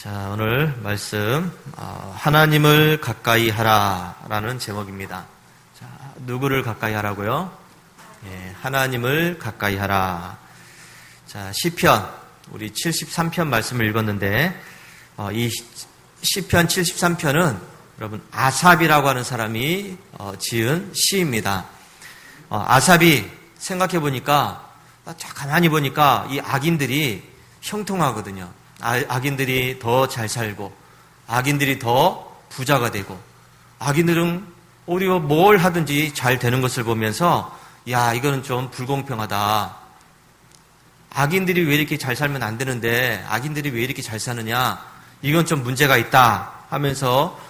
자, 오늘 말씀 하나님을 가까이 하라라는 제목입니다. 자, 누구를 가까이 하라고요? 하나님을 가까이 하라. 자, 시편 우리 73편 말씀을 읽었는데 이 시편 73편은 여러분 아삽이라고 하는 사람이 지은 시입니다. 아삽이 생각해 보니까 가만히 보니까 이 악인들이 형통하거든요. 악인들이 더 잘 살고 악인들이 더 부자가 되고 악인들은 오히려 뭘 하든지 잘 되는 것을 보면서 야, 이거는 좀 불공평하다. 악인들이 왜 이렇게 잘 살면 안 되는데 악인들이 왜 이렇게 잘 사느냐, 이건 좀 문제가 있다 하면서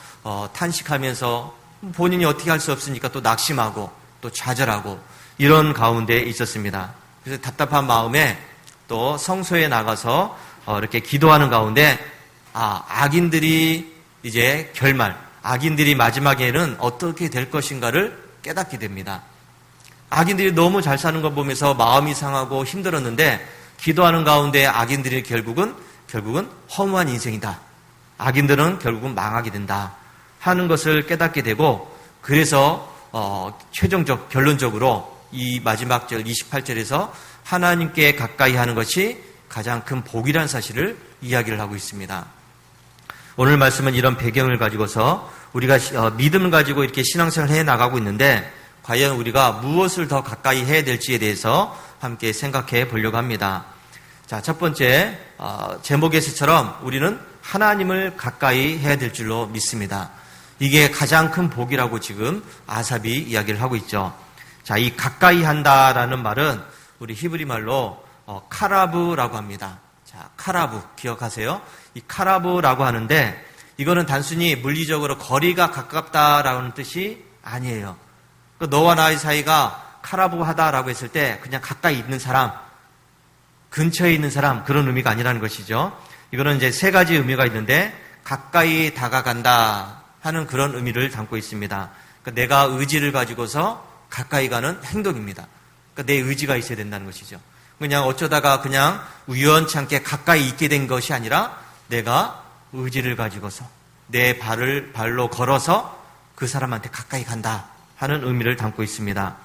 탄식하면서 본인이 어떻게 할 수 없으니까 또 낙심하고 또 좌절하고 이런 가운데 있었습니다. 그래서 답답한 마음에 또 성소에 나가서 이렇게 기도하는 가운데 악인들이 이제 악인들이 마지막에는 어떻게 될 것인가를 깨닫게 됩니다. 악인들이 너무 잘 사는 거 보면서 마음이 상하고 힘들었는데 기도하는 가운데 악인들이 결국은 허무한 인생이다. 악인들은 결국은 망하게 된다 하는 것을 깨닫게 되고, 그래서 결론적으로 이 마지막 절 28절에서 하나님께 가까이 하는 것이 가장 큰 복이라는 사실을 이야기를 하고 있습니다. 오늘 말씀은 이런 배경을 가지고서 우리가 믿음을 가지고 이렇게 신앙생활을 해 나가고 있는데 과연 우리가 무엇을 더 가까이 해야 될지에 대해서 함께 생각해 보려고 합니다. 자, 첫 번째 제목에서처럼 우리는 하나님을 가까이 해야 될 줄로 믿습니다. 이게 가장 큰 복이라고 지금 아삽이 이야기를 하고 있죠. 자, 이 가까이 한다라는 말은 우리 히브리 말로 카라브라고 합니다. 자, 카라브 기억하세요? 이 카라브라고 하는데 이거는 단순히 물리적으로 거리가 가깝다라는 뜻이 아니에요. 너와 나의 사이가 카라브하다라고 했을 때 그냥 가까이 있는 사람, 근처에 있는 사람, 그런 의미가 아니라는 것이죠. 이거는 이제 세 가지 의미가 있는데 가까이 다가간다 하는 그런 의미를 담고 있습니다. 그러니까 내가 의지를 가지고서 가까이 가는 행동입니다. 그러니까 내 의지가 있어야 된다는 것이죠. 그냥 어쩌다가 그냥 우연치 않게 가까이 있게 된 것이 아니라 내가 의지를 가지고서 내 발로 걸어서 그 사람한테 가까이 간다 하는 의미를 담고 있습니다.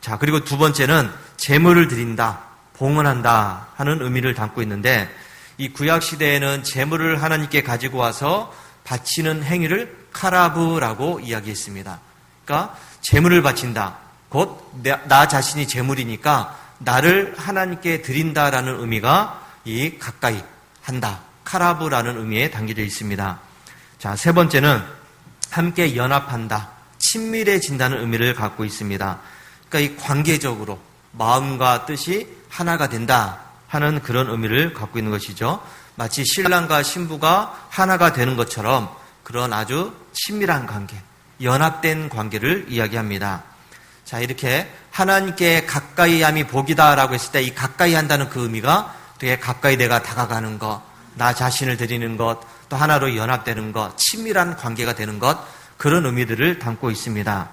자, 그리고 두 번째는 제물을 드린다, 봉헌한다 하는 의미를 담고 있는데 이 구약 시대에는 제물을 하나님께 가지고 와서 바치는 행위를 카라브라고 이야기했습니다. 그러니까 제물을 바친다, 곧 나 자신이 제물이니까 나를 하나님께 드린다라는 의미가 이 가까이 한다, 카라브라는 의미에 담겨져 있습니다. 자, 세 번째는 함께 연합한다, 친밀해진다는 의미를 갖고 있습니다. 그러니까 이 관계적으로 마음과 뜻이 하나가 된다 하는 그런 의미를 갖고 있는 것이죠. 마치 신랑과 신부가 하나가 되는 것처럼 그런 아주 친밀한 관계, 연합된 관계를 이야기합니다. 자, 이렇게 하나님께 가까이 함이 복이다라고 했을 때 이 가까이 한다는 그 의미가 되게 가까이 내가 다가가는 것, 나 자신을 드리는 것, 또 하나로 연합되는 것, 친밀한 관계가 되는 것, 그런 의미들을 담고 있습니다.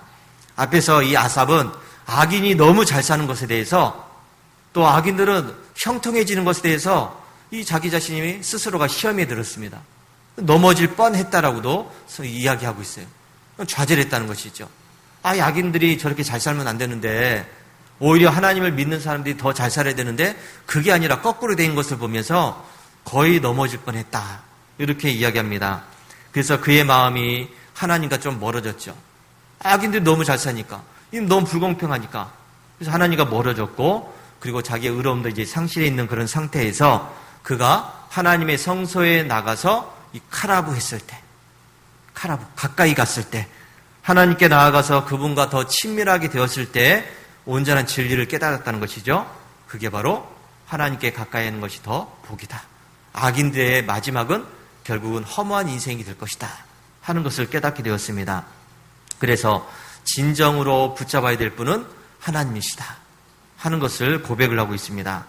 앞에서 이 아삽은 악인이 너무 잘 사는 것에 대해서, 또 악인들은 형통해지는 것에 대해서 이 자기 자신이 스스로가 시험에 들었습니다. 넘어질 뻔했다라고도 이야기하고 있어요. 좌절했다는 것이죠. 악인들이 저렇게 잘 살면 안 되는데 오히려 하나님을 믿는 사람들이 더 잘 살아야 되는데 그게 아니라 거꾸로 된 것을 보면서 거의 넘어질 뻔했다, 이렇게 이야기합니다. 그래서 그의 마음이 하나님과 좀 멀어졌죠. 악인들이 너무 잘 사니까, 너무 불공평하니까. 그래서 하나님과 멀어졌고, 그리고 자기의 의로움도 이제 상실해 있는 그런 상태에서 그가 하나님의 성소에 나가서 이 카라브 했을 때, 가까이 갔을 때, 하나님께 나아가서 그분과 더 친밀하게 되었을 때 온전한 진리를 깨달았다는 것이죠. 그게 바로 하나님께 가까이 하는 것이 더 복이다. 악인들의 마지막은 결국은 허무한 인생이 될 것이다 하는 것을 깨닫게 되었습니다. 그래서 진정으로 붙잡아야 될 분은 하나님이시다 하는 것을 고백을 하고 있습니다.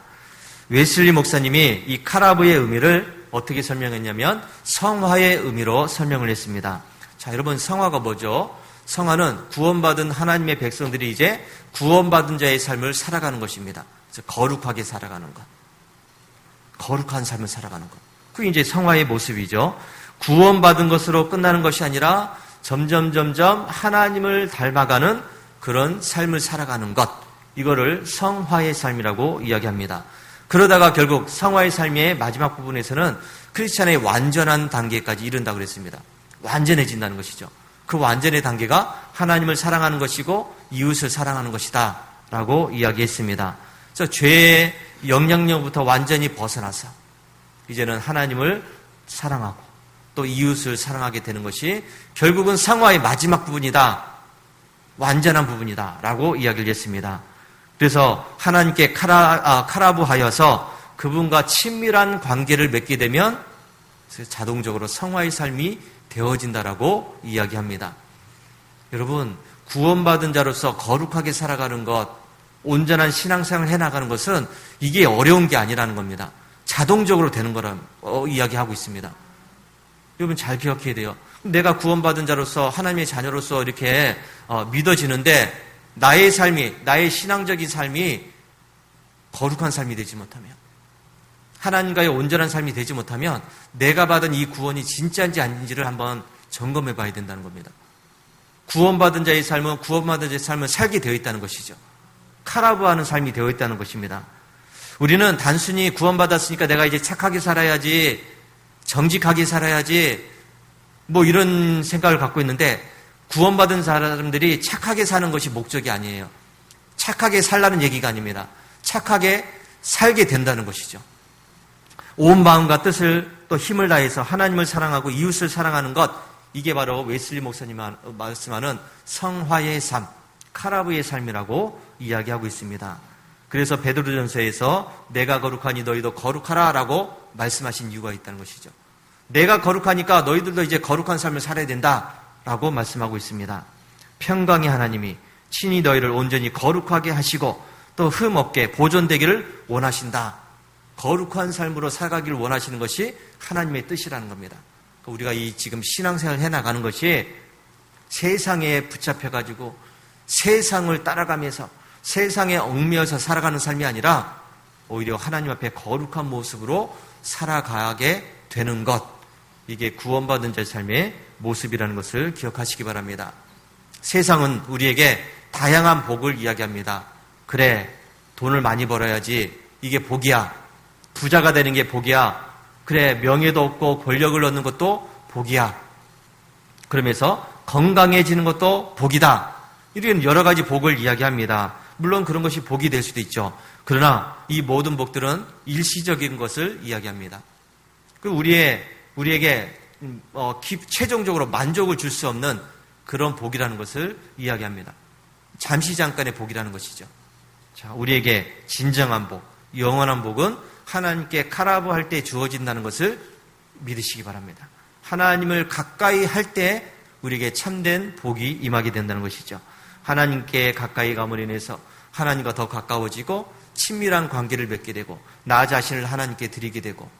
웨슬리 목사님이 이 카라브의 의미를 어떻게 설명했냐면 성화의 의미로 설명을 했습니다. 자, 여러분, 성화가 뭐죠? 성화는 구원받은 하나님의 백성들이 이제 구원받은 자의 삶을 살아가는 것입니다. 그래서 거룩하게 살아가는 것, 거룩한 삶을 살아가는 것, 그게 이제 성화의 모습이죠. 구원받은 것으로 끝나는 것이 아니라 점점 하나님을 닮아가는 그런 삶을 살아가는 것, 이거를 성화의 삶이라고 이야기합니다. 그러다가 결국 성화의 삶의 마지막 부분에서는 크리스찬의 완전한 단계까지 이른다고 그랬습니다. 완전해진다는 것이죠. 그 완전의 단계가 하나님을 사랑하는 것이고 이웃을 사랑하는 것이다 라고 이야기했습니다. 그래서 죄의 영향력부터 완전히 벗어나서 이제는 하나님을 사랑하고 또 이웃을 사랑하게 되는 것이 결국은 성화의 마지막 부분이다, 완전한 부분이다 라고 이야기를 했습니다. 그래서 하나님께 카라부하여서 그분과 친밀한 관계를 맺게 되면 자동적으로 성화의 삶이 되어진다라고 이야기합니다. 여러분, 구원받은 자로서 거룩하게 살아가는 것, 온전한 신앙생활을 해나가는 것은 이게 어려운 게 아니라는 겁니다. 자동적으로 되는 거란 이야기하고 있습니다. 여러분 잘 기억해야 돼요. 내가 구원받은 자로서 하나님의 자녀로서 이렇게 믿어지는데 나의 삶이, 나의 신앙적인 삶이 거룩한 삶이 되지 못하면, 하나님과의 온전한 삶이 되지 못하면 내가 받은 이 구원이 진짜인지 아닌지를 한번 점검해 봐야 된다는 겁니다. 구원받은 자의 삶은 구원받은 자의 삶을 살게 되어 있다는 것이죠. 카라부하는 삶이 되어 있다는 것입니다. 우리는 단순히 구원받았으니까 내가 이제 착하게 살아야지, 정직하게 살아야지, 뭐 이런 생각을 갖고 있는데, 구원받은 사람들이 착하게 사는 것이 목적이 아니에요. 착하게 살라는 얘기가 아닙니다. 착하게 살게 된다는 것이죠. 온 마음과 뜻을 또 힘을 다해서 하나님을 사랑하고 이웃을 사랑하는 것, 이게 바로 웨슬리 목사님이 말씀하는 성화의 삶, 카라부의 삶이라고 이야기하고 있습니다. 그래서 베드로전서에서 내가 거룩하니 너희도 거룩하라 라고 말씀하신 이유가 있다는 것이죠. 내가 거룩하니까 너희들도 이제 거룩한 삶을 살아야 된다 라고 말씀하고 있습니다. 평강의 하나님이 친히 너희를 온전히 거룩하게 하시고 또 흠 없게 보존되기를 원하신다. 거룩한 삶으로 살아가기를 원하시는 것이 하나님의 뜻이라는 겁니다. 우리가 이 지금 신앙생활을 해나가는 것이 세상에 붙잡혀가지고 세상을 따라가면서 세상에 얽매여서 살아가는 삶이 아니라 오히려 하나님 앞에 거룩한 모습으로 살아가게 되는 것, 이게 구원받은 자의 삶의 모습이라는 것을 기억하시기 바랍니다. 세상은 우리에게 다양한 복을 이야기합니다. 그래, 돈을 많이 벌어야지, 이게 복이야. 부자가 되는 게 복이야. 그래, 명예도 얻고 권력을 얻는 것도 복이야. 그러면서 건강해지는 것도 복이다. 이런 여러 가지 복을 이야기합니다. 물론 그런 것이 복이 될 수도 있죠. 그러나 이 모든 복들은 일시적인 것을 이야기합니다. 우리에게 최종적으로 만족을 줄 수 없는 그런 복이라는 것을 이야기합니다. 잠시 잠깐의 복이라는 것이죠. 자, 우리에게 진정한 복, 영원한 복은 하나님께 카라부할 때 주어진다는 것을 믿으시기 바랍니다. 하나님을 가까이 할 때 우리에게 참된 복이 임하게 된다는 것이죠. 하나님께 가까이 감으로 인해서 하나님과 더 가까워지고 친밀한 관계를 맺게 되고 나 자신을 하나님께 드리게 되고,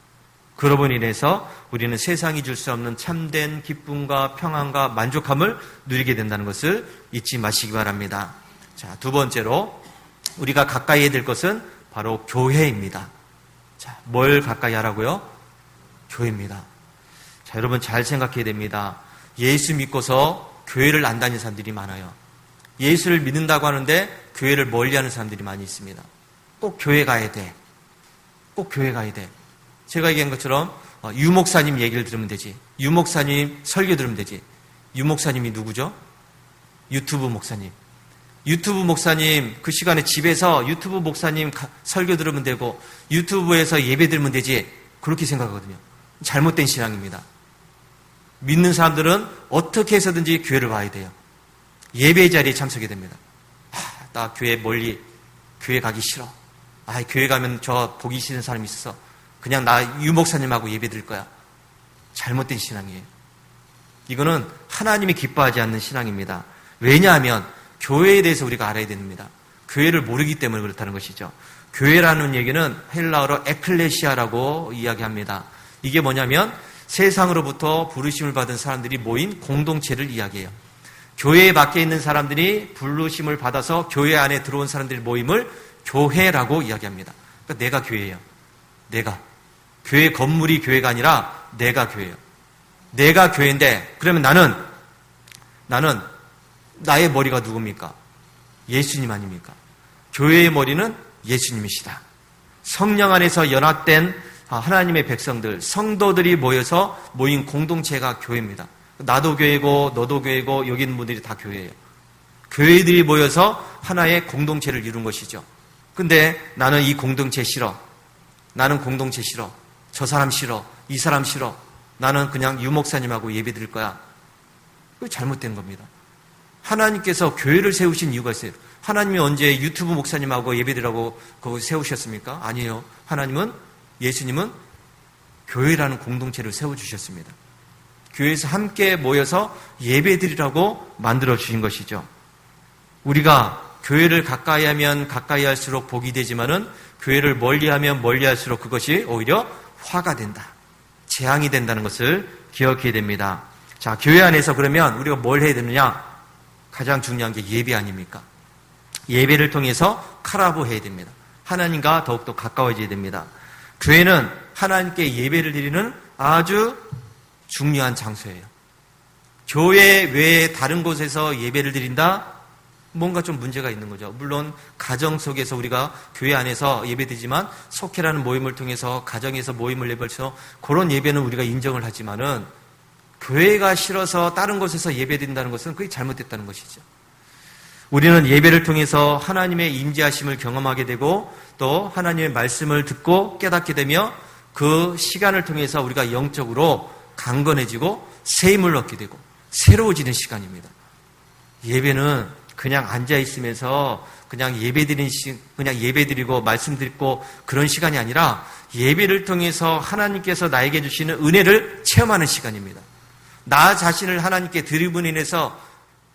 그러므로 인해서 우리는 세상이 줄 수 없는 참된 기쁨과 평안과 만족함을 누리게 된다는 것을 잊지 마시기 바랍니다. 자, 두 번째로 우리가 가까이 해야 될 것은 바로 교회입니다. 자, 뭘 가까이 하라고요? 교회입니다. 자, 여러분 잘 생각해야 됩니다. 예수 믿고서 교회를 안 다니는 사람들이 많아요. 예수를 믿는다고 하는데 교회를 멀리하는 사람들이 많이 있습니다. 꼭 교회 가야 돼. 꼭 교회 가야 돼. 제가 얘기한 것처럼 유 목사님 얘기를 들으면 되지. 유 목사님 설교 들으면 되지. 유 목사님이 누구죠? 유튜브 목사님. 유튜브 목사님 그 시간에 집에서 유튜브 목사님 설교 들으면 되고 유튜브에서 예배 들으면 되지. 그렇게 생각하거든요. 잘못된 신앙입니다. 믿는 사람들은 어떻게 해서든지 교회를 와야 돼요. 예배 자리에 참석해야 됩니다. 나 교회 멀리, 교회 가기 싫어. 교회 가면 저 보기 싫은 사람이 있어서 그냥 나 유 목사님하고 예배 드릴 거야. 잘못된 신앙이에요. 이거는 하나님이 기뻐하지 않는 신앙입니다. 왜냐하면 교회에 대해서 우리가 알아야 됩니다. 교회를 모르기 때문에 그렇다는 것이죠. 교회라는 얘기는 헬라어로 에클레시아라고 이야기합니다. 이게 뭐냐면 세상으로부터 부르심을 받은 사람들이 모인 공동체를 이야기해요. 교회에 밖에 있는 사람들이 부르심을 받아서 교회 안에 들어온 사람들의 모임을 교회라고 이야기합니다. 그러니까 내가 교회예요. 내가. 교회 건물이 교회가 아니라 내가 교회예요. 내가 교회인데 그러면 나는 나의 머리가 누굽니까? 예수님 아닙니까? 교회의 머리는 예수님이시다. 성령 안에서 연합된 하나님의 백성들, 성도들이 모인 공동체가 교회입니다. 나도 교회고 너도 교회고 여기 있는 분들이 다 교회예요. 교회들이 모여서 하나의 공동체를 이룬 것이죠. 근데 나는 이 공동체 싫어. 나는 공동체 싫어. 저 사람 싫어. 이 사람 싫어. 나는 그냥 유 목사님하고 예배 드릴 거야. 그거 잘못된 겁니다. 하나님께서 교회를 세우신 이유가 있어요. 하나님이 언제 유튜브 목사님하고 예배드리라고 그거 세우셨습니까? 아니에요. 예수님은 교회라는 공동체를 세워주셨습니다. 교회에서 함께 모여서 예배드리라고 만들어주신 것이죠. 우리가 교회를 가까이 하면 가까이 할수록 복이 되지만은 교회를 멀리 하면 멀리 할수록 그것이 오히려 화가 된다. 재앙이 된다는 것을 기억해야 됩니다. 자, 교회 안에서 그러면 우리가 뭘 해야 되느냐? 가장 중요한 게 예배 아닙니까? 예배를 통해서 카라보 해야 됩니다. 하나님과 더욱더 가까워져야 됩니다. 교회는 하나님께 예배를 드리는 아주 중요한 장소예요. 교회 외에 다른 곳에서 예배를 드린다? 뭔가 좀 문제가 있는 거죠. 물론 가정 속에서 우리가 교회 안에서 예배드리지만 속회라는 모임을 통해서 가정에서 모임을 예배해서 그런 예배는 우리가 인정을 하지만은 교회가 싫어서 다른 곳에서 예배드린다는 것은 그게 잘못됐다는 것이죠. 우리는 예배를 통해서 하나님의 임재하심을 경험하게 되고 또 하나님의 말씀을 듣고 깨닫게 되며 그 시간을 통해서 우리가 영적으로 강건해지고 새 힘을 얻게 되고 새로워지는 시간입니다. 예배는 그냥 앉아 있으면서 그냥 예배드리고 말씀 듣고 그런 시간이 아니라 예배를 통해서 하나님께서 나에게 주시는 은혜를 체험하는 시간입니다. 나 자신을 하나님께 드림으로 인해서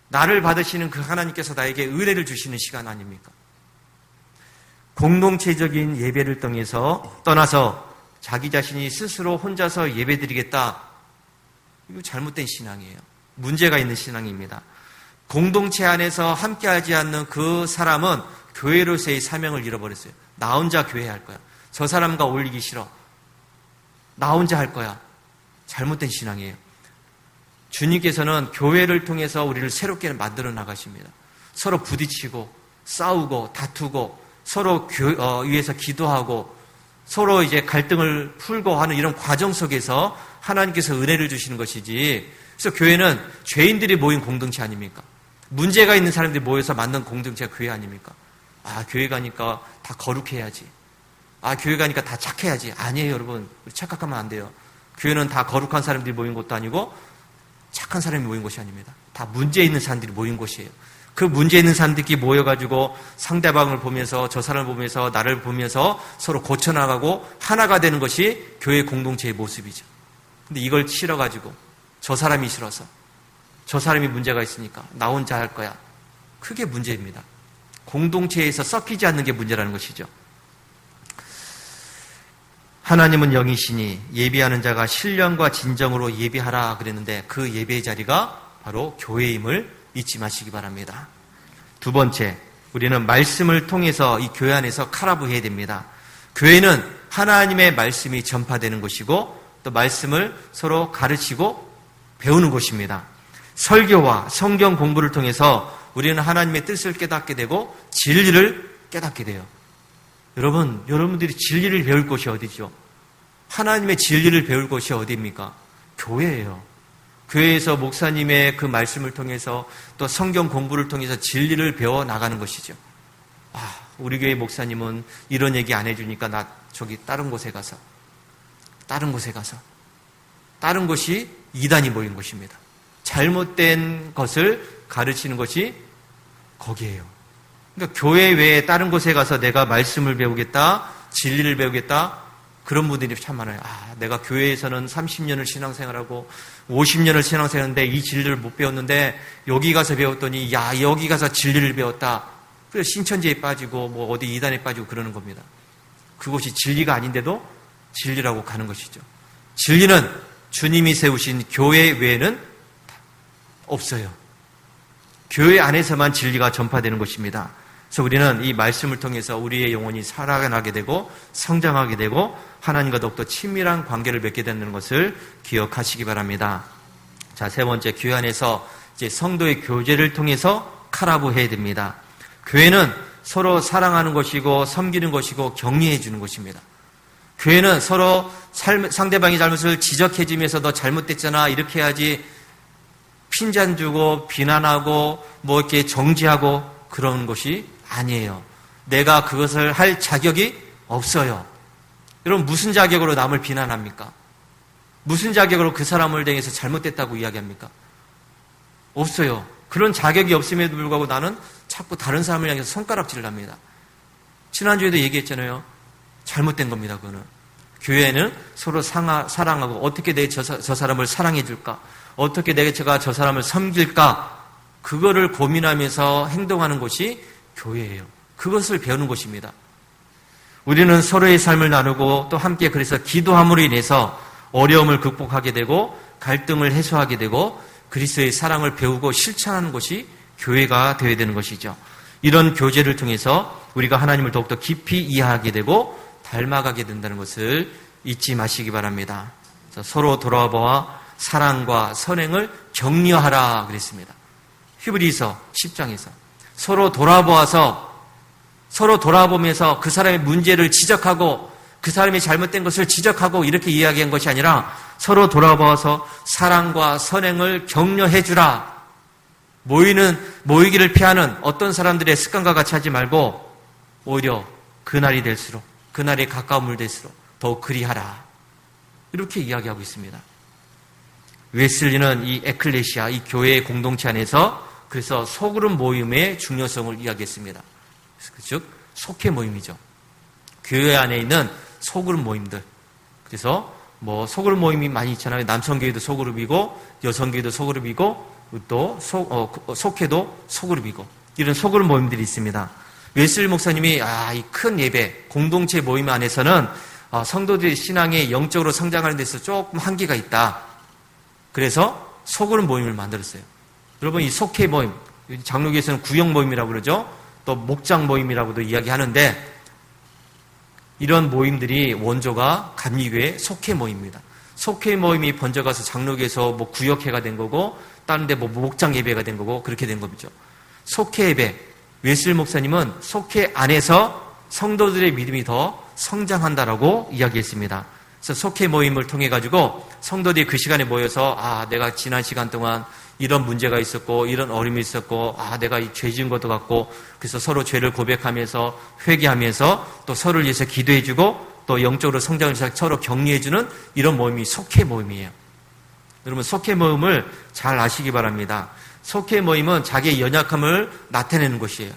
나를 받으시는 그 하나님께서 나에게 은혜를 주시는 시간 아닙니까? 공동체적인 예배를 떠나서 자기 자신이 스스로 혼자서 예배드리겠다. 이거 잘못된 신앙이에요. 문제가 있는 신앙입니다. 공동체 안에서 함께하지 않는 그 사람은 교회로서의 사명을 잃어버렸어요. 나 혼자 교회 할 거야. 저 사람과 어울리기 싫어. 나 혼자 할 거야. 잘못된 신앙이에요. 주님께서는 교회를 통해서 우리를 새롭게 만들어 나가십니다. 서로 부딪히고 싸우고 다투고 서로 위해서 기도하고 서로 이제 갈등을 풀고 하는 이런 과정 속에서 하나님께서 은혜를 주시는 것이지. 그래서 교회는 죄인들이 모인 공동체 아닙니까? 문제가 있는 사람들이 모여서 만든 공동체가 교회 아닙니까? 아, 교회 가니까 다 거룩해야지. 아, 교회 가니까 다 착해야지. 아니에요, 여러분. 우리 착각하면 안 돼요. 교회는 다 거룩한 사람들이 모인 것도 아니고 착한 사람이 모인 곳이 아닙니다. 다 문제 있는 사람들이 모인 곳이에요. 그 문제 있는 사람들끼리 모여가지고 상대방을 보면서 저 사람을 보면서 나를 보면서 서로 고쳐나가고 하나가 되는 것이 교회 공동체의 모습이죠. 근데 이걸 싫어가지고 저 사람이 싫어서 저 사람이 문제가 있으니까 나 혼자 할 거야. 그게 문제입니다. 공동체에서 섞이지 않는 게 문제라는 것이죠. 하나님은 영이시니 예배하는 자가 신령과 진정으로 예배하라 그랬는데 그 예배의 자리가 바로 교회임을 잊지 마시기 바랍니다. 두 번째, 우리는 말씀을 통해서 이 교회 안에서 카라부해야 됩니다. 교회는 하나님의 말씀이 전파되는 곳이고 또 말씀을 서로 가르치고 배우는 곳입니다. 설교와 성경 공부를 통해서 우리는 하나님의 뜻을 깨닫게 되고 진리를 깨닫게 돼요. 여러분들이 진리를 배울 곳이 어디죠? 하나님의 진리를 배울 곳이 어디입니까? 교회예요. 교회에서 목사님의 그 말씀을 통해서 또 성경 공부를 통해서 진리를 배워 나가는 것이죠. 아, 우리 교회 목사님은 이런 얘기 안 해주니까 나 저기 다른 곳이 이단이 모인 곳입니다. 잘못된 것을 가르치는 것이 거기에요. 그러니까 교회 외에 다른 곳에 가서 내가 말씀을 배우겠다, 진리를 배우겠다, 그런 분들이 참 많아요. 아, 내가 교회에서는 30년을 신앙생활하고 50년을 신앙생활했는데 이 진리를 못 배웠는데 여기 가서 배웠더니 야, 여기 가서 진리를 배웠다. 그래서 신천지에 빠지고 뭐 어디 이단에 빠지고 그러는 겁니다. 그것이 진리가 아닌데도 진리라고 가는 것이죠. 진리는 주님이 세우신 교회 외에는 없어요. 교회 안에서만 진리가 전파되는 것입니다. 그래서 우리는 이 말씀을 통해서 우리의 영혼이 살아나게 되고 성장하게 되고 하나님과 더욱더 친밀한 관계를 맺게 되는 것을 기억하시기 바랍니다. 자, 세 번째, 교회 안에서 이제 성도의 교제를 통해서 카라보해야 됩니다. 교회는 서로 사랑하는 것이고 섬기는 것이고 격려해 주는 것입니다. 교회는 서로 상대방의 잘못을 지적해주면서 너 잘못됐잖아 이렇게 해야지 핀잔 주고 비난하고 뭐 이렇게 정지하고 그런 것이 아니에요. 내가 그것을 할 자격이 없어요. 여러분 무슨 자격으로 남을 비난합니까? 무슨 자격으로 그 사람을 대해서 잘못됐다고 이야기합니까? 없어요. 그런 자격이 없음에도 불구하고 나는 자꾸 다른 사람을 향해서 손가락질을 합니다. 지난주에도 얘기했잖아요. 잘못된 겁니다. 그거는. 교회는 서로 사랑하고 어떻게 저 사람을 사랑해 줄까? 어떻게 제가 저 사람을 섬길까? 그거를 고민하면서 행동하는 것이 교회예요. 그것을 배우는 것입니다. 우리는 서로의 삶을 나누고 또 함께 그래서 기도함으로 인해서 어려움을 극복하게 되고 갈등을 해소하게 되고 그리스도의 사랑을 배우고 실천하는 것이 교회가 되어야 되는 것이죠. 이런 교제를 통해서 우리가 하나님을 더욱더 깊이 이해하게 되고 닮아가게 된다는 것을 잊지 마시기 바랍니다. 서로 돌아보아 사랑과 선행을 격려하라 그랬습니다. 히브리서 10장에서 서로 돌아보면서 그 사람의 문제를 지적하고 그 사람이 잘못된 것을 지적하고 이렇게 이야기한 것이 아니라 서로 돌아보아서 사랑과 선행을 격려해 주라. 모이기를 피하는 어떤 사람들의 습관과 같이 하지 말고 오히려 그날이 될수록 그날이 가까움을 될수록 더욱 그리하라. 이렇게 이야기하고 있습니다. 웨슬리는 이 에클레시아, 이 교회의 공동체 안에서 그래서 소그룹 모임의 중요성을 이야기했습니다. 즉 속회 모임이죠. 교회 안에 있는 소그룹 모임들. 그래서 뭐 소그룹 모임이 많이 있잖아요. 남성교회도 소그룹이고 여성교회도 소그룹이고 또 속회도 소그룹이고 이런 소그룹 모임들이 있습니다. 웨슬리 목사님이 이 큰 예배 공동체 모임 안에서는 성도들의 신앙에 영적으로 성장하는 데서 조금 한계가 있다. 그래서 소그룹 모임을 만들었어요. 여러분 이 속회 모임, 장로교에서는 구역 모임이라고 그러죠. 또 목장 모임이라고도 이야기하는데 이런 모임들이 원조가 감리교회 속회 모임입니다. 속회 모임이 번져가서 장로교에서 뭐 구역회가 된 거고 다른 데 뭐 목장 예배가 된 거고 그렇게 된 거죠. 속회 예배, 웨슬리 목사님은 속회 안에서 성도들의 믿음이 더 성장한다라고 이야기했습니다. 그래서 속회 모임을 통해 가지고 성도들이 그 시간에 모여서 내가 지난 시간 동안 이런 문제가 있었고 이런 어려움이 있었고 내가 이 죄 지은 것도 같고 그래서 서로 죄를 고백하면서 회개하면서 또 서로를 위해서 기도해주고 또 영적으로 성장을 위해서 서로 격려해주는 이런 모임이 속회 모임이에요. 여러분 속회 모임을 잘 아시기 바랍니다. 속회 모임은 자기의 연약함을 나타내는 것이에요.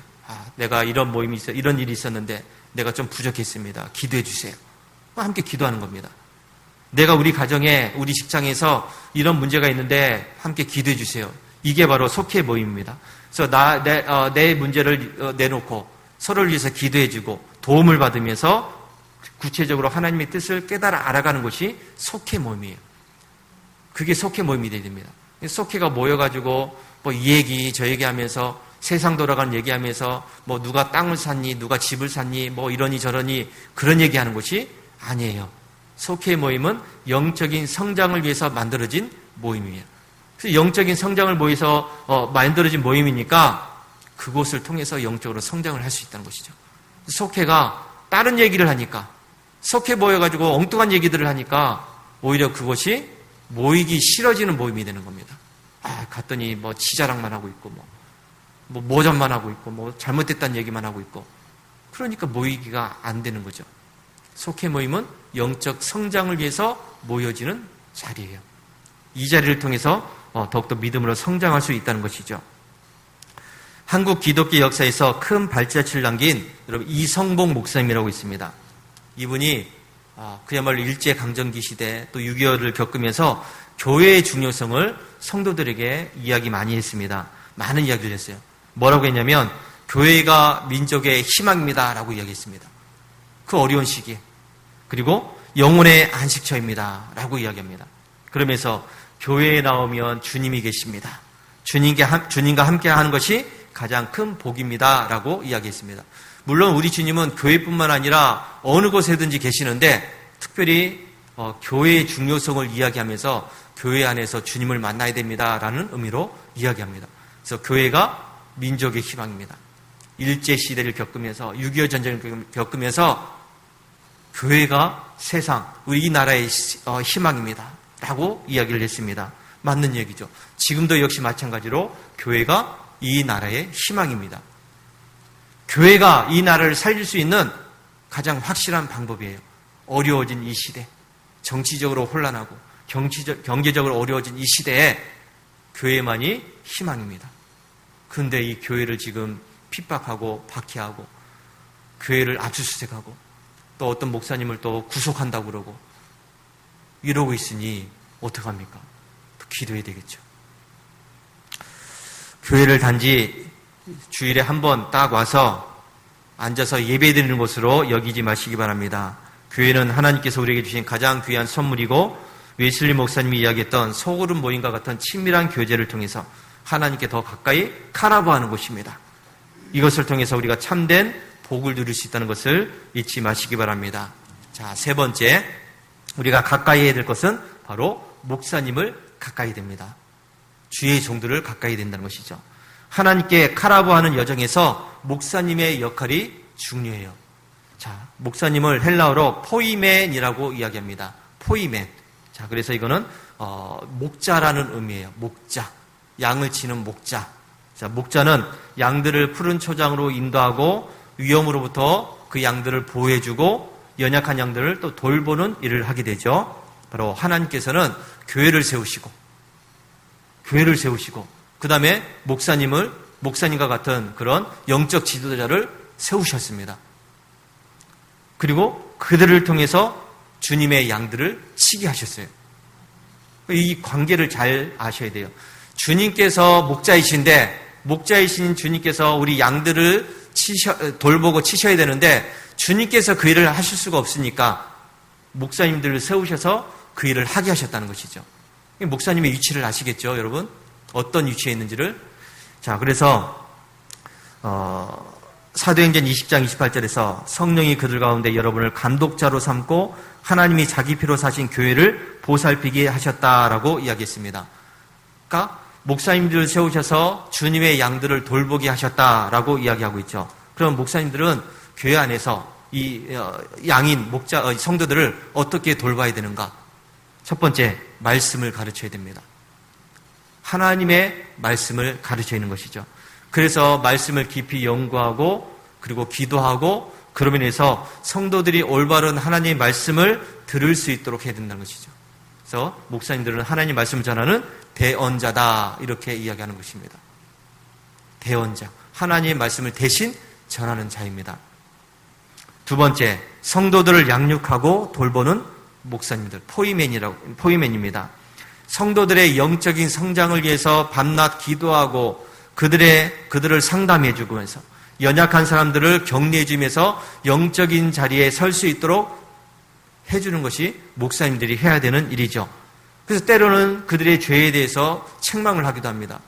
내가 이런 모임이 있어 이런 일이 있었는데 내가 좀 부족했습니다. 기도해 주세요. 함께 기도하는 겁니다. 내가 우리 가정에 우리 직장에서 이런 문제가 있는데 함께 기도해 주세요. 이게 바로 속회 모임입니다. 그래서 내 문제를 내놓고 서로를 위해서 기도해 주고 도움을 받으면서 구체적으로 하나님의 뜻을 깨달아 알아가는 것이 속회 모임이에요. 그게 속회 모임이 돼야 됩니다. 속회가 모여가지고 뭐 이 얘기 저 얘기하면서 세상 돌아가는 얘기하면서 뭐 누가 땅을 샀니 누가 집을 샀니 뭐 이러니 저러니 그런 얘기하는 것이 아니에요. 속회 모임은 영적인 성장을 위해서 만들어진 모임이에요. 그래서 영적인 성장을 위해서 만들어진 모임이니까 그곳을 통해서 영적으로 성장을 할 수 있다는 것이죠. 속회가 다른 얘기를 하니까 속회 모여가지고 엉뚱한 얘기들을 하니까 오히려 그것이 모이기 싫어지는 모임이 되는 겁니다. 갔더니 뭐 치자랑만 하고 있고 뭐 모전만 하고 있고 뭐 잘못됐다는 얘기만 하고 있고 그러니까 모이기가 안 되는 거죠. 속회 모임은 영적 성장을 위해서 모여지는 자리예요. 이 자리를 통해서 더욱더 믿음으로 성장할 수 있다는 것이죠. 한국 기독교 역사에서 큰 발자취를 남긴 여러분 이성복 목사님이라고 있습니다. 이분이 그야말로 일제강점기 시대 또 6.25를 겪으면서 교회의 중요성을 성도들에게 이야기 많이 했습니다. 많은 이야기를 했어요. 뭐라고 했냐면 교회가 민족의 희망입니다 라고 이야기했습니다. 그 어려운 시기에. 그리고 영혼의 안식처입니다 라고 이야기합니다. 그러면서 교회에 나오면 주님이 계십니다. 주님과 함께 하는 것이 가장 큰 복입니다. 라고 이야기했습니다. 물론 우리 주님은 교회뿐만 아니라 어느 곳에든지 계시는데 특별히 교회의 중요성을 이야기하면서 교회 안에서 주님을 만나야 됩니다. 라는 의미로 이야기합니다. 그래서 교회가 민족의 희망입니다. 일제시대를 겪으면서 6.25 전쟁을 겪으면서 교회가 세상, 우리 이 나라의 희망입니다. 라고 이야기를 했습니다. 맞는 얘기죠. 지금도 역시 마찬가지로 교회가 이 나라의 희망입니다. 교회가 이 나라를 살릴 수 있는 가장 확실한 방법이에요. 어려워진 이 시대, 정치적으로 혼란하고 경제적으로 어려워진 이 시대에 교회만이 희망입니다. 그런데 이 교회를 지금 핍박하고 박해하고 교회를 압수수색하고 또 어떤 목사님을 또 구속한다고 그러고 이러고 있으니 어떡합니까? 또 기도해야 되겠죠. 교회를 단지 주일에 한 번 딱 와서 앉아서 예배드리는 곳으로 여기지 마시기 바랍니다. 교회는 하나님께서 우리에게 주신 가장 귀한 선물이고 웨슬리 목사님이 이야기했던 소그룹 모임과 같은 친밀한 교제를 통해서 하나님께 더 가까이 카라보하는 곳입니다. 이것을 통해서 우리가 참된 복을 누릴 수 있다는 것을 잊지 마시기 바랍니다. 자, 세 번째, 우리가 가까이 해야 될 것은 바로 목사님을 가까이 됩니다. 주의 종들을 가까이 된다는 것이죠. 하나님께 카라보하는 여정에서 목사님의 역할이 중요해요. 자, 목사님을 헬라어로 포이멘이라고 이야기합니다. 포이멘. 자, 그래서 이거는 목자라는 의미예요. 목자. 양을 치는 목자. 자, 목자는 양들을 푸른 초장으로 인도하고 위험으로부터 그 양들을 보호해주고 연약한 양들을 또 돌보는 일을 하게 되죠. 바로 하나님께서는 교회를 세우시고 그 다음에 목사님과 같은 그런 영적 지도자를 세우셨습니다. 그리고 그들을 통해서 주님의 양들을 치게 하셨어요. 이 관계를 잘 아셔야 돼요. 주님께서 목자이신 주님께서 우리 양들을 돌보고 치셔야 되는데 주님께서 그 일을 하실 수가 없으니까 목사님들을 세우셔서 그 일을 하게 하셨다는 것이죠. 목사님의 위치를 아시겠죠, 여러분? 어떤 위치에 있는지를. 자, 그래서 사도행전 20장 28절에서 성령이 그들 가운데 여러분을 감독자로 삼고 하나님이 자기 피로 사신 교회를 보살피게 하셨다라고 이야기했습니다. 그러니까 목사님들을 세우셔서 주님의 양들을 돌보게 하셨다라고 이야기하고 있죠. 그럼 목사님들은 교회 안에서 이 양인 성도들을 어떻게 돌봐야 되는가? 첫 번째, 말씀을 가르쳐야 됩니다. 하나님의 말씀을 가르쳐 있는 것이죠. 그래서 말씀을 깊이 연구하고 그리고 기도하고 그러면 해서 성도들이 올바른 하나님의 말씀을 들을 수 있도록 해야 된다는 것이죠. 그래서 목사님들은 하나님 말씀을 전하는 대언자다 이렇게 이야기하는 것입니다. 대언자, 하나님의 말씀을 대신 전하는 자입니다. 두 번째, 성도들을 양육하고 돌보는 목사님들, 포이맨입니다. 성도들의 영적인 성장을 위해서 밤낮 기도하고 그들을 상담해주면서 연약한 사람들을 격려해주면서 영적인 자리에 설 수 있도록 해주는 것이 목사님들이 해야 되는 일이죠. 그래서 때로는 그들의 죄에 대해서 책망을 하기도 합니다.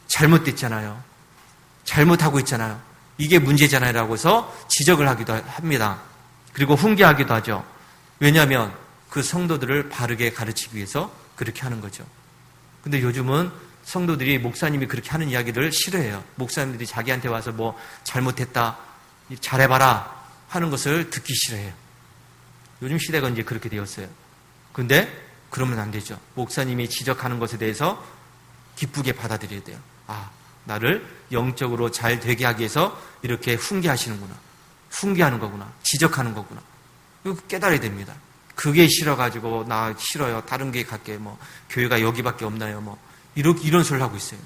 잘못됐잖아요. 잘못하고 있잖아요. 이게 문제잖아요. 라고 해서 지적을 하기도 합니다. 그리고 훈계하기도 하죠. 왜냐하면 그 성도들을 바르게 가르치기 위해서 그렇게 하는 거죠. 근데 요즘은 성도들이 목사님이 그렇게 하는 이야기를 싫어해요. 목사님들이 자기한테 와서 뭐 잘못했다, 잘해봐라 하는 것을 듣기 싫어해요. 요즘 시대가 이제 그렇게 되었어요. 근데 그러면 안 되죠. 목사님이 지적하는 것에 대해서 기쁘게 받아들여야 돼요. 아, 나를 영적으로 잘 되게 하기 위해서 이렇게 훈계하시는구나. 훈계하는 거구나. 지적하는 거구나. 이거 깨달아야 됩니다. 그게 싫어가지고 나 싫어요. 다른 게 갈게. 뭐 교회가 여기밖에 없나요? 뭐 이런 소리를 하고 있어요.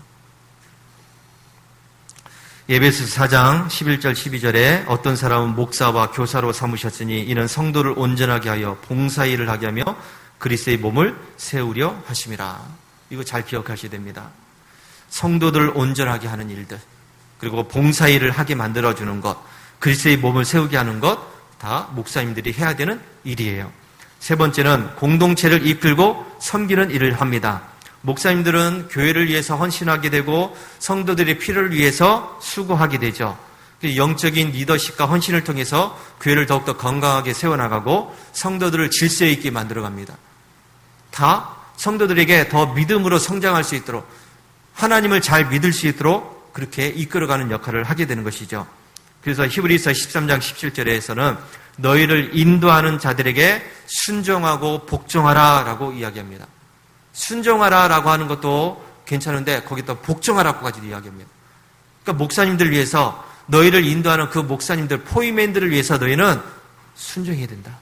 에베소서 4장 11절 12절에 어떤 사람은 목사와 교사로 삼으셨으니 이는 성도를 온전하게 하여 봉사일을 하게 하며 그리스도의 몸을 세우려 하심이라. 이거 잘 기억하셔야 됩니다. 성도들을 온전하게 하는 일들, 그리고 봉사일을 하게 만들어주는 것, 그리스도의 몸을 세우게 하는 것 다 목사님들이 해야 되는 일이에요. 세 번째는 공동체를 이끌고 섬기는 일을 합니다. 목사님들은 교회를 위해서 헌신하게 되고 성도들의 필요를 위해서 수고하게 되죠. 영적인 리더십과 헌신을 통해서 교회를 더욱더 건강하게 세워나가고 성도들을 질서 있게 만들어갑니다. 다 성도들에게 더 믿음으로 성장할 수 있도록, 하나님을 잘 믿을 수 있도록 그렇게 이끌어가는 역할을 하게 되는 것이죠. 그래서 히브리서 13장 17절에서는 너희를 인도하는 자들에게 순종하고 복종하라 라고 이야기합니다. 순종하라 라고 하는 것도 괜찮은데 거기다 복종하라고까지도 이야기합니다. 그러니까 목사님들 위해서, 너희를 인도하는 그 목사님들, 포위맨들을 위해서 너희는 순종해야 된다.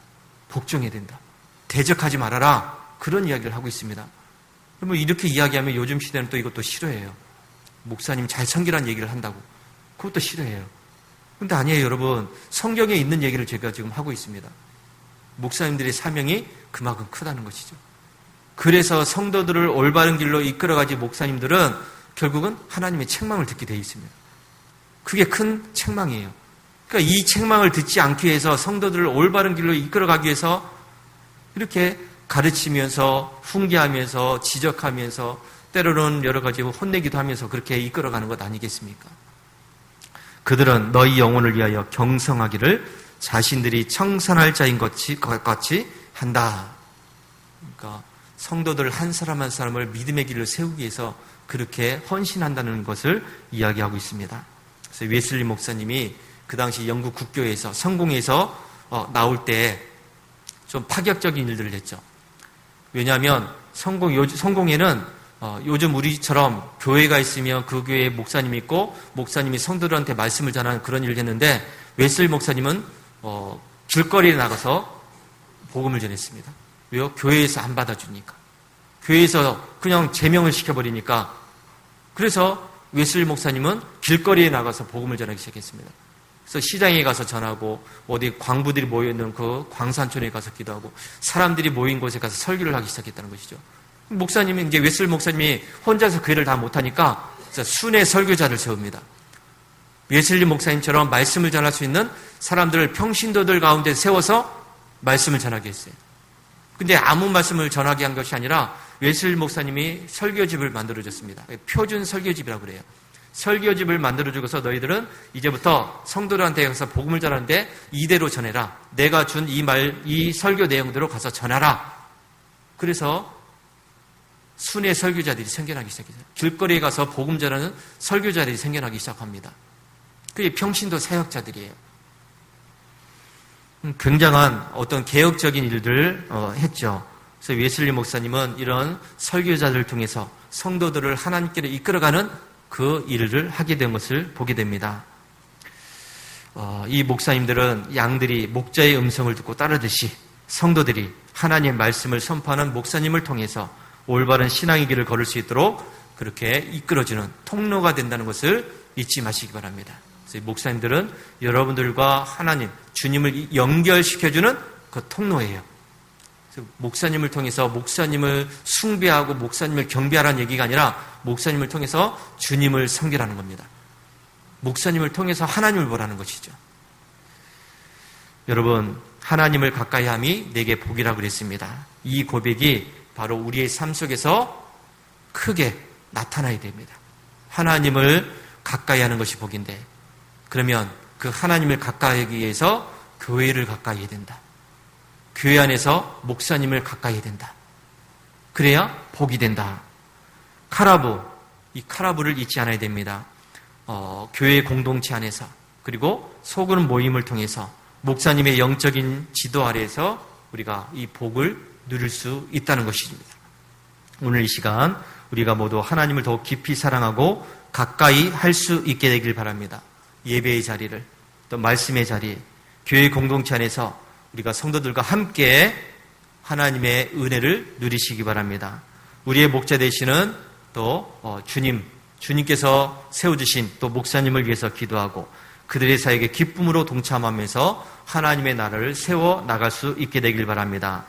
복종해야 된다. 대적하지 말아라. 그런 이야기를 하고 있습니다. 그러면 이렇게 이야기하면 요즘 시대는 또 이것도 싫어해요. 목사님 잘 섬기라는 얘기를 한다고. 그것도 싫어해요. 근데 아니에요, 여러분. 성경에 있는 얘기를 제가 지금 하고 있습니다. 목사님들의 사명이 그만큼 크다는 것이죠. 그래서 성도들을 올바른 길로 이끌어가지 목사님들은 결국은 하나님의 책망을 듣게 되어 있습니다. 그게 큰 책망이에요. 그러니까 이 책망을 듣지 않기 위해서 성도들을 올바른 길로 이끌어가기 위해서 이렇게 가르치면서 훈계하면서 지적하면서 때로는 여러 가지 혼내기도 하면서 그렇게 이끌어가는 것 아니겠습니까? 그들은 너희 영혼을 위하여 경성하기를 자신들이 청산할 자인 같이 한다. 그러니까 성도들 한 사람 한 사람을 믿음의 길을 세우기 위해서 그렇게 헌신한다는 것을 이야기하고 있습니다. 그래서 웨슬리 목사님이 그 당시 영국 국교에서 성공에서 나올 때 좀 파격적인 일들을 했죠. 왜냐하면 성공에는 요즘 우리처럼 교회가 있으면 그 교회에 목사님이 있고 목사님이 성도들한테 말씀을 전하는 그런 일을 했는데 웨슬리 목사님은 길거리에 나가서 복음을 전했습니다. 왜요? 교회에서 안 받아주니까. 교회에서 그냥 제명을 시켜버리니까. 그래서 웨슬리 목사님은 길거리에 나가서 복음을 전하기 시작했습니다. 그래서 시장에 가서 전하고 어디 광부들이 모여있는 그 광산촌에 가서 기도하고 사람들이 모인 곳에 가서 설교를 하기 시작했다는 것이죠. 목사님이 이제 웨슬리 목사님이 혼자서 그 일을 다 못하니까 순회 설교자를 세웁니다. 웨슬리 목사님처럼 말씀을 전할 수 있는 사람들을 평신도들 가운데 세워서 말씀을 전하게 했어요. 근데 아무 말씀을 전하게 한 것이 아니라 웨슬리 목사님이 설교집을 만들어줬습니다. 표준 설교집이라고 그래요. 설교집을 만들어주고서 너희들은 이제부터 성도들한테 가서 복음을 전하는데 이대로 전해라. 내가 준 이 설교 내용대로 가서 전하라. 그래서 순회 설교자들이 생겨나기 시작했어요. 길거리에 가서 복음 전하는 설교자들이 생겨나기 시작합니다. 그게 평신도 사역자들이에요. 굉장한 어떤 개혁적인 일들을 했죠. 그래서 웨슬리 목사님은 이런 설교자들을 통해서 성도들을 하나님께로 이끌어가는 그 일을 하게 된 것을 보게 됩니다. 이 목사님들은 양들이 목자의 음성을 듣고 따르듯이 성도들이 하나님의 말씀을 선포하는 목사님을 통해서 올바른 신앙의 길을 걸을 수 있도록 그렇게 이끌어주는 통로가 된다는 것을 잊지 마시기 바랍니다. 그래서 목사님들은 여러분들과 하나님, 주님을 연결시켜주는 그 통로예요. 그래서 목사님을 통해서 목사님을 숭배하고 목사님을 경배하라는 얘기가 아니라 목사님을 통해서 주님을 섬기라는 겁니다. 목사님을 통해서 하나님을 보라는 것이죠. 여러분, 하나님을 가까이함이 내게 복이라고 그랬습니다. 이 고백이 바로 우리의 삶 속에서 크게 나타나야 됩니다. 하나님을 가까이 하는 것이 복인데, 그러면 그 하나님을 가까이 하기 위해서 교회를 가까이 해야 된다. 교회 안에서 목사님을 가까이 해야 된다. 그래야 복이 된다. 카라부, 이 카라부를 잊지 않아야 됩니다. 교회 공동체 안에서, 그리고 소그룹 모임을 통해서 목사님의 영적인 지도 아래에서 우리가 이 복을 누릴 수 있다는 것입니다. 오늘 이 시간 우리가 모두 하나님을 더욱 깊이 사랑하고 가까이 할 수 있게 되길 바랍니다. 예배의 자리를, 또 말씀의 자리, 교회 공동체 안에서 우리가 성도들과 함께 하나님의 은혜를 누리시기 바랍니다. 우리의 목자 되시는 또 주님께서 세워주신 또 목사님을 위해서 기도하고 그들의 사역에 기쁨으로 동참하면서 하나님의 나라를 세워 나갈 수 있게 되길 바랍니다.